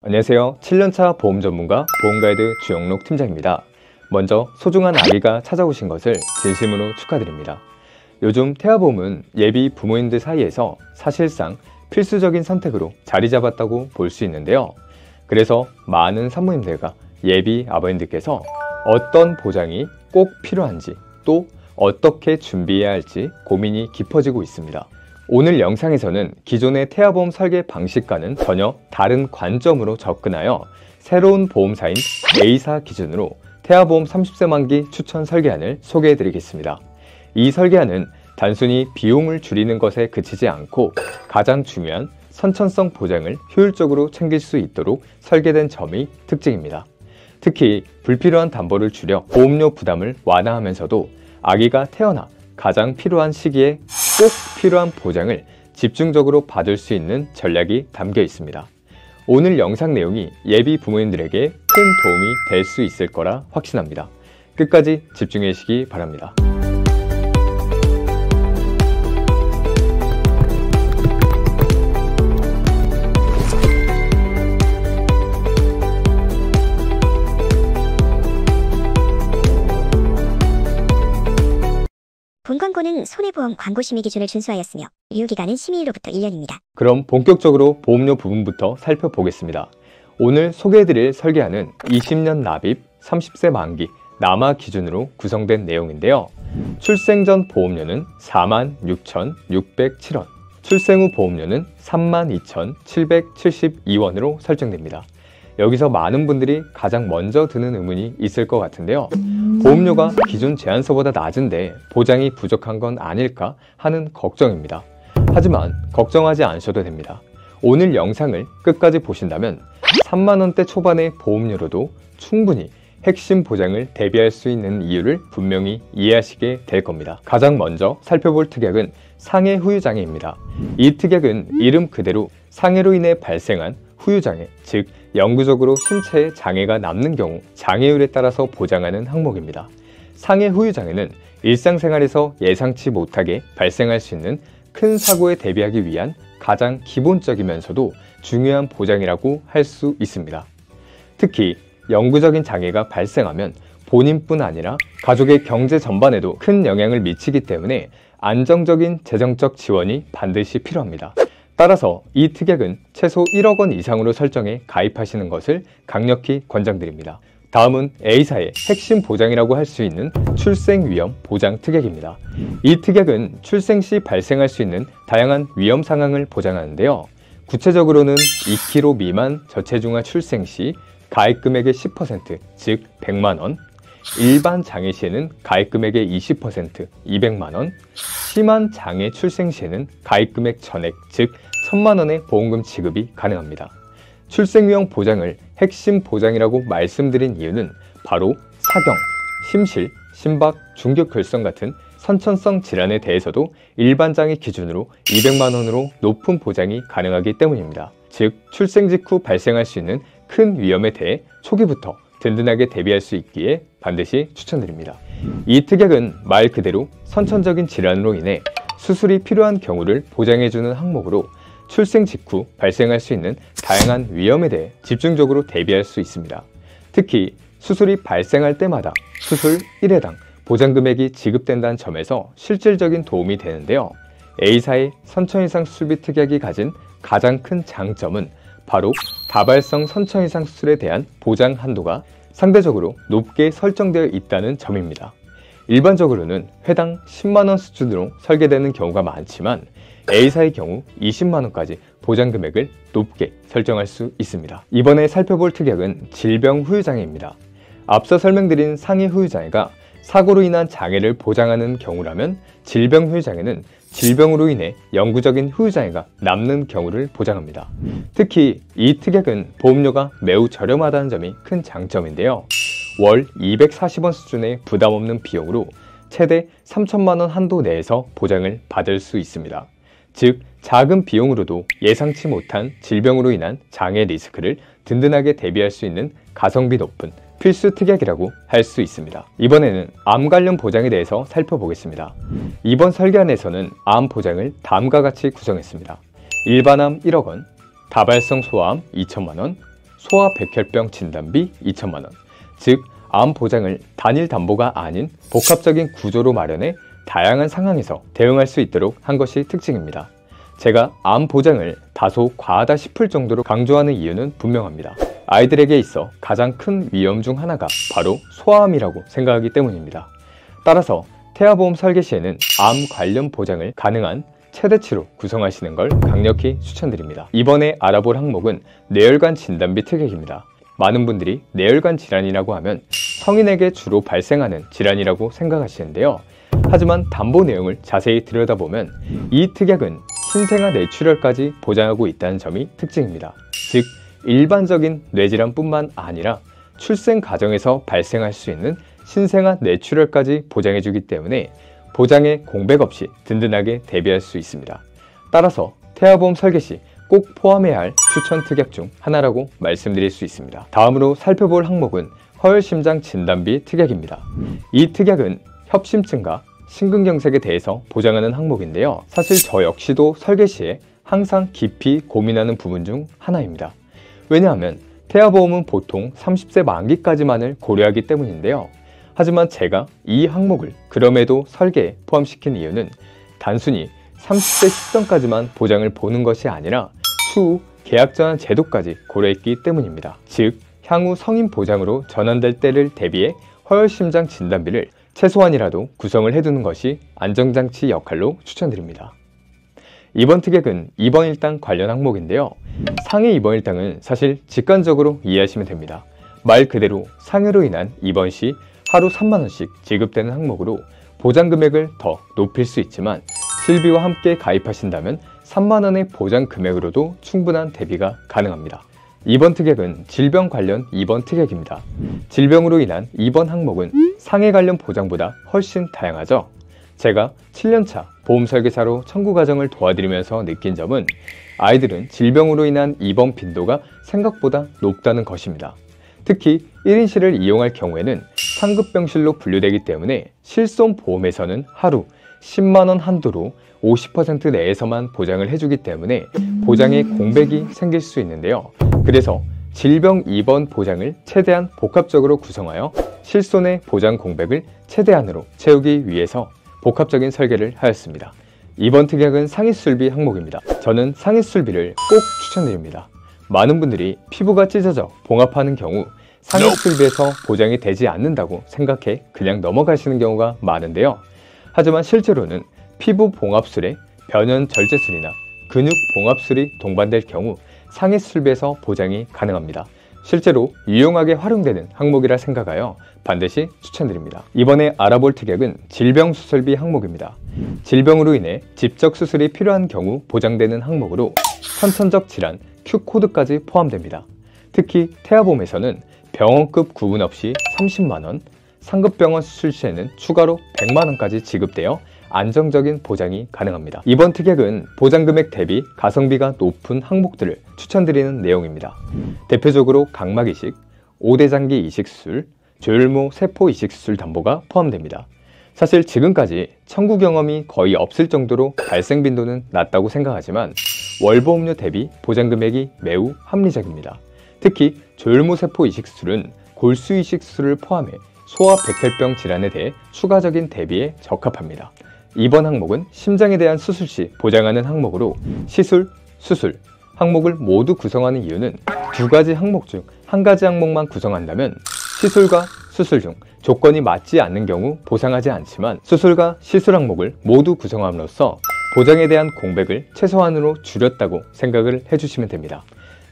안녕하세요. 7년차 보험 전문가 보험가이드 주영록 팀장입니다. 먼저 소중한 아기가 찾아오신 것을 진심으로 축하드립니다. 요즘 태아보험은 예비 부모님들 사이에서 사실상 필수적인 선택으로 자리 잡았다고 볼 수 있는데요. 그래서 많은 산모님들과 예비 아버님들께서 어떤 보장이 꼭 필요한지 또 어떻게 준비해야 할지 고민이 깊어지고 있습니다. 오늘 영상에서는 기존의 태아보험 설계 방식과는 전혀 다른 관점으로 접근하여 새로운 보험사인 A사 기준으로 태아보험 30세 만기 추천 설계안을 소개해 드리겠습니다. 이 설계안은 단순히 비용을 줄이는 것에 그치지 않고 가장 중요한 선천성 보장을 효율적으로 챙길 수 있도록 설계된 점이 특징입니다. 특히 불필요한 담보를 줄여 보험료 부담을 완화하면서도 아기가 태어나 가장 필요한 시기에 꼭 필요한 보장을 집중적으로 받을 수 있는 전략이 담겨 있습니다. 오늘 영상 내용이 예비 부모님들에게 큰 도움이 될 수 있을 거라 확신합니다. 끝까지 집중해 주시기 바랍니다. 본 광고는 손해보험 광고심의 기준을 준수하였으며 유효기간은 심의일로부터 1년입니다. 그럼 본격적으로 보험료 부분부터 살펴보겠습니다. 오늘 소개해드릴 설계안은 20년 납입, 30세 만기, 남아 기준으로 구성된 내용인데요. 출생 전 보험료는 46,607원, 출생 후 보험료는 32,772원으로 설정됩니다. 여기서 많은 분들이 가장 먼저 드는 의문이 있을 것 같은데요. 보험료가 기존 제한서보다 낮은데 보장이 부족한 건 아닐까 하는 걱정입니다. 하지만 걱정하지 않으셔도 됩니다. 오늘 영상을 끝까지 보신다면 3만원대 초반의 보험료로도 충분히 핵심 보장을 대비할 수 있는 이유를 분명히 이해하시게 될 겁니다. 가장 먼저 살펴볼 특약은 상해 후유장애입니다. 이 특약은 이름 그대로 상해로 인해 발생한 후유장애, 즉 영구적으로 신체에 장애가 남는 경우 장애율에 따라서 보장하는 항목입니다. 상해 후유장애는 일상생활에서 예상치 못하게 발생할 수 있는 큰 사고에 대비하기 위한 가장 기본적이면서도 중요한 보장이라고 할 수 있습니다. 특히 영구적인 장애가 발생하면 본인뿐 아니라 가족의 경제 전반에도 큰 영향을 미치기 때문에 안정적인 재정적 지원이 반드시 필요합니다. 따라서 이 특약은 최소 1억 원 이상으로 설정해 가입하시는 것을 강력히 권장드립니다. 다음은 A사의 핵심 보장이라고 할 수 있는 출생위험 보장 특약입니다. 이 특약은 출생 시 발생할 수 있는 다양한 위험 상황을 보장하는데요. 구체적으로는 2kg 미만 저체중아 출생 시 가입 금액의 10%, 즉 100만 원, 일반 장애 시에는 가입 금액의 20%, 200만 원, 심한 장애 출생 시에는 가입 금액 전액, 즉 1000만 원의 보험금 지급이 가능합니다. 출생위험 보장을 핵심 보장이라고 말씀드린 이유는 바로 사경, 심실, 심박, 중격혈성 같은 선천성 질환에 대해서도 일반 장애 기준으로 200만 원으로 높은 보장이 가능하기 때문입니다. 즉 출생 직후 발생할 수 있는 큰 위험에 대해 초기부터 든든하게 대비할 수 있기에 반드시 추천드립니다. 이 특약은 말 그대로 선천적인 질환으로 인해 수술이 필요한 경우를 보장해주는 항목으로 출생 직후 발생할 수 있는 다양한 위험에 대해 집중적으로 대비할 수 있습니다. 특히 수술이 발생할 때마다 수술 1회당 보장금액이 지급된다는 점에서 실질적인 도움이 되는데요. A사의 선천이상 수술비 특약이 가진 가장 큰 장점은 바로 다발성 선천이상 수술에 대한 보장 한도가 상대적으로 높게 설정되어 있다는 점입니다. 일반적으로는 회당 10만원 수준으로 설계되는 경우가 많지만 A사의 경우 20만원까지 보장 금액을 높게 설정할 수 있습니다. 이번에 살펴볼 특약은 질병 후유장애입니다. 앞서 설명드린 상해 후유장애가 사고로 인한 장애를 보장하는 경우라면 질병 후유장애는 질병으로 인해 영구적인 후유장애가 남는 경우를 보장합니다. 특히 이 특약은 보험료가 매우 저렴하다는 점이 큰 장점인데요. 월 240원 수준의 부담 없는 비용으로 최대 3천만 원 한도 내에서 보장을 받을 수 있습니다. 즉 작은 비용으로도 예상치 못한 질병으로 인한 장애 리스크를 든든하게 대비할 수 있는 가성비 높은 필수 특약이라고 할 수 있습니다. 이번에는 암 관련 보장에 대해서 살펴보겠습니다. 이번 설계안에서는 암 보장을 다음과 같이 구성했습니다. 일반암 1억 원, 다발성 소아암 2천만 원, 소아백혈병 진단비 2천만 원, 즉 암 보장을 단일 담보가 아닌 복합적인 구조로 마련해 다양한 상황에서 대응할 수 있도록 한 것이 특징입니다. 제가 암 보장을 다소 과하다 싶을 정도로 강조하는 이유는 분명합니다. 아이들에게 있어 가장 큰 위험 중 하나가 바로 소아암이라고 생각하기 때문입니다. 따라서 태아보험 설계 시에는 암 관련 보장을 가능한 최대치로 구성하시는 걸 강력히 추천드립니다. 이번에 알아볼 항목은 뇌혈관 진단비 특약입니다. 많은 분들이 뇌혈관 질환이라고 하면 성인에게 주로 발생하는 질환이라고 생각하시는데요. 하지만 담보 내용을 자세히 들여다보면 이 특약은 신생아 뇌출혈까지 보장하고 있다는 점이 특징입니다. 즉 일반적인 뇌질환뿐만 아니라 출생 과정에서 발생할 수 있는 신생아 뇌출혈까지 보장해주기 때문에 보장에 공백 없이 든든하게 대비할 수 있습니다. 따라서 태아보험 설계 시 꼭 포함해야 할 추천 특약 중 하나라고 말씀드릴 수 있습니다. 다음으로 살펴볼 항목은 허혈심장 진단비 특약입니다. 이 특약은 협심증과 심근경색에 대해서 보장하는 항목인데요. 사실 저 역시도 설계 시에 항상 깊이 고민하는 부분 중 하나입니다. 왜냐하면 태아보험은 보통 30세 만기까지만을 고려하기 때문인데요. 하지만 제가 이 항목을 그럼에도 설계에 포함시킨 이유는 단순히 30세 시점까지만 보장을 보는 것이 아니라 추후 계약 전환 제도까지 고려했기 때문입니다. 즉 향후 성인 보장으로 전환될 때를 대비해 허혈심장 진단비를 최소한이라도 구성을 해두는 것이 안정장치 역할로 추천드립니다. 이번 특약은 입원일당 관련 항목인데요. 상해 입원일당은 사실 직관적으로 이해하시면 됩니다. 말 그대로 상해로 인한 입원 시 하루 3만 원씩 지급되는 항목으로 보장 금액을 더 높일 수 있지만 실비와 함께 가입하신다면 3만 원의 보장 금액으로도 충분한 대비가 가능합니다. 이번 특약은 질병 관련 입원 특약입니다. 질병으로 인한 입원 항목은 상해 관련 보장보다 훨씬 다양하죠. 제가 7년차 보험 설계사로 청구 과정을 도와드리면서 느낀 점은 아이들은 질병으로 인한 입원 빈도가 생각보다 높다는 것입니다. 특히 1인실을 이용할 경우에는 상급병실로 분류되기 때문에 실손보험에서는 하루 10만 원 한도로 50% 내에서만 보장을 해주기 때문에 보장에 공백이 생길 수 있는데요. 그래서 질병 입원 보장을 최대한 복합적으로 구성하여 실손의 보장 공백을 최대한으로 채우기 위해서 복합적인 설계를 하였습니다. 이번 특약은 상해술비 항목입니다. 저는 상해술비를 꼭 추천드립니다. 많은 분들이 피부가 찢어져 봉합하는 경우 상해술비에서 보장이 되지 않는다고 생각해 그냥 넘어가시는 경우가 많은데요. 하지만 실제로는 피부 봉합술에 변연 절제술이나 근육 봉합술이 동반될 경우 상해술비에서 보장이 가능합니다. 실제로 유용하게 활용되는 항목이라 생각하여 반드시 추천드립니다. 이번에 알아볼 특약은 질병수술비 항목입니다. 질병으로 인해 집적 수술이 필요한 경우 보장되는 항목으로 선천적 질환 Q코드까지 포함됩니다. 특히 태아보험에서는 병원급 구분 없이 30만 원, 상급병원 수술 시에는 추가로 100만 원까지 지급되어 안정적인 보장이 가능합니다. 이번 특약은 보장금액 대비 가성비가 높은 항목들을 추천드리는 내용입니다. 대표적으로 각막 이식, 5대 장기 이식 수술, 조혈모 세포 이식 수술 담보가 포함됩니다. 사실 지금까지 청구 경험이 거의 없을 정도로 발생 빈도는 낮다고 생각하지만 월보험료 대비 보장금액이 매우 합리적입니다. 특히 조혈모 세포 이식 수술은 골수 이식 수술을 포함해 소아백혈병 질환에 대해 추가적인 대비에 적합합니다. 이번 항목은 심장에 대한 수술 시 보장하는 항목으로 시술, 수술 항목을 모두 구성하는 이유는 두 가지 항목 중 한 가지 항목만 구성한다면 시술과 수술 중 조건이 맞지 않는 경우 보상하지 않지만 수술과 시술 항목을 모두 구성함으로써 보장에 대한 공백을 최소한으로 줄였다고 생각을 해주시면 됩니다.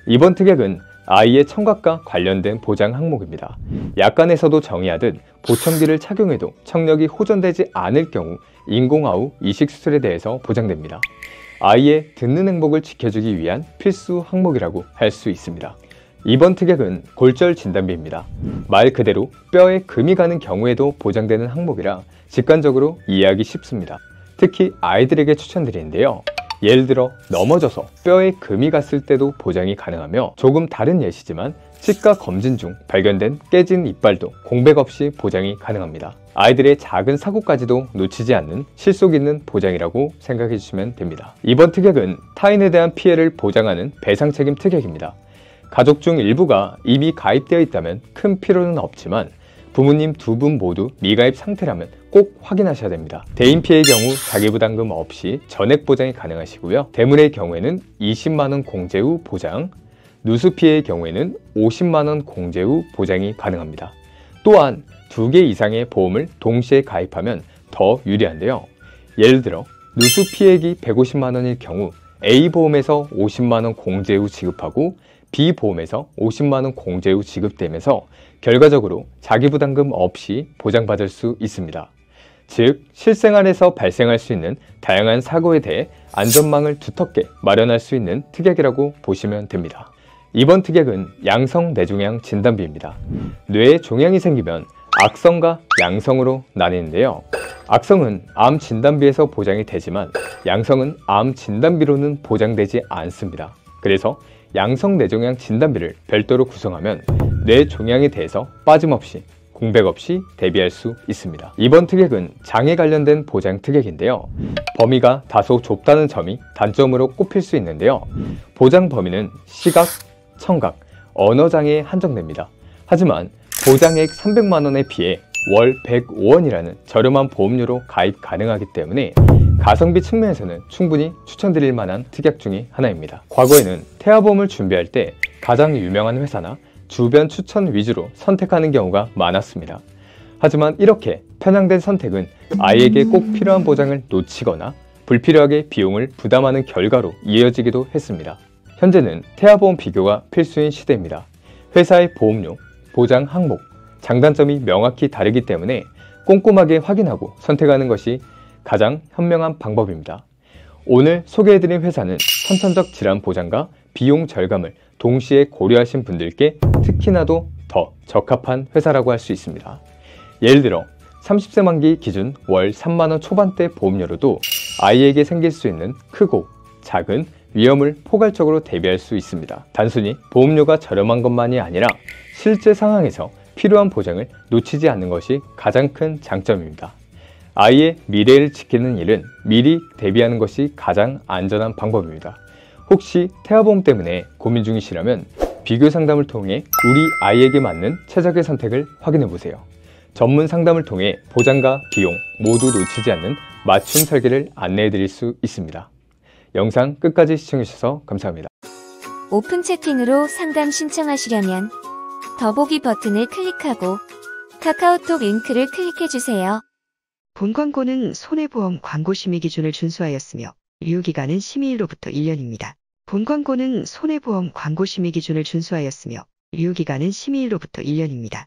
이번 특약은 아이의 청각과 관련된 보장 항목입니다. 약관에서도 정의하듯 보청기를 착용해도 청력이 호전되지 않을 경우 인공아우 이식수술에 대해서 보장됩니다. 아이의 듣는 행복을 지켜주기 위한 필수 항목이라고 할 수 있습니다. 이번 특약은 골절 진단비입니다. 말 그대로 뼈에 금이 가는 경우에도 보장되는 항목이라 직관적으로 이해하기 쉽습니다. 특히 아이들에게 추천드리는데요. 예를 들어 넘어져서 뼈에 금이 갔을 때도 보장이 가능하며 조금 다른 예시지만 치과 검진 중 발견된 깨진 이빨도 공백 없이 보장이 가능합니다. 아이들의 작은 사고까지도 놓치지 않는 실속 있는 보장이라고 생각해 주시면 됩니다. 이번 특약은 타인에 대한 피해를 보장하는 배상책임 특약입니다. 가족 중 일부가 이미 가입되어 있다면 큰 필요는 없지만 부모님 두 분 모두 미가입 상태라면 꼭 확인하셔야 됩니다. 대인 피해의 경우 자기부담금 없이 전액 보장이 가능하시고요. 대물의 경우에는 20만원 공제 후 보장, 누수 피해의 경우에는 50만원 공제 후 보장이 가능합니다. 또한 2개 이상의 보험을 동시에 가입하면 더 유리한데요. 예를 들어 누수 피해액이 150만원일 경우 A보험에서 50만원 공제 후 지급하고 B보험에서 50만원 공제 후 지급되면서 결과적으로 자기부담금 없이 보장받을 수 있습니다. 즉, 실생활에서 발생할 수 있는 다양한 사고에 대해 안전망을 두텁게 마련할 수 있는 특약이라고 보시면 됩니다. 이번 특약은 양성 뇌종양 진단비입니다. 뇌에 종양이 생기면 악성과 양성으로 나뉘는데요. 악성은 암 진단비에서 보장이 되지만 양성은 암 진단비로는 보장되지 않습니다. 그래서 양성 뇌종양 진단비를 별도로 구성하면 뇌 종양에 대해서 빠짐없이 공백 없이 대비할 수 있습니다. 이번 특약은 장애 관련된 보장 특약인데요. 범위가 다소 좁다는 점이 단점으로 꼽힐 수 있는데요. 보장 범위는 시각, 청각, 언어장애에 한정됩니다. 하지만 보장액 300만원에 비해 월 105원이라는 저렴한 보험료로 가입 가능하기 때문에 가성비 측면에서는 충분히 추천드릴 만한 특약 중의 하나입니다. 과거에는 태아보험을 준비할 때 가장 유명한 회사나 주변 추천 위주로 선택하는 경우가 많았습니다. 하지만 이렇게 편향된 선택은 아이에게 꼭 필요한 보장을 놓치거나 불필요하게 비용을 부담하는 결과로 이어지기도 했습니다. 현재는 태아보험 비교가 필수인 시대입니다. 회사의 보험료, 보장 항목, 장단점이 명확히 다르기 때문에 꼼꼼하게 확인하고 선택하는 것이 가장 현명한 방법입니다. 오늘 소개해드린 회사는 선천적 질환 보장과 비용 절감을 동시에 고려하신 분들께 특히나도 더 적합한 회사라고 할 수 있습니다. 예를 들어 30세 만기 기준 월 3만원 초반대 보험료로도 아이에게 생길 수 있는 크고 작은 위험을 포괄적으로 대비할 수 있습니다. 단순히 보험료가 저렴한 것만이 아니라 실제 상황에서 필요한 보장을 놓치지 않는 것이 가장 큰 장점입니다. 아이의 미래를 지키는 일은 미리 대비하는 것이 가장 안전한 방법입니다. 혹시 태아보험 때문에 고민 중이시라면 비교 상담을 통해 우리 아이에게 맞는 최적의 선택을 확인해 보세요. 전문 상담을 통해 보장과 비용 모두 놓치지 않는 맞춤 설계를 안내해 드릴 수 있습니다. 영상 끝까지 시청해 주셔서 감사합니다. 오픈 채팅으로 상담 신청하시려면 더보기 버튼을 클릭하고 카카오톡 링크를 클릭해주세요. 본 광고는 손해보험 광고 심의 기준을 준수하였으며 유효기간은 심의일로부터 1년입니다. 본 광고는 손해보험 광고 심의 기준을 준수하였으며 유효기간은 심의일로부터 1년입니다.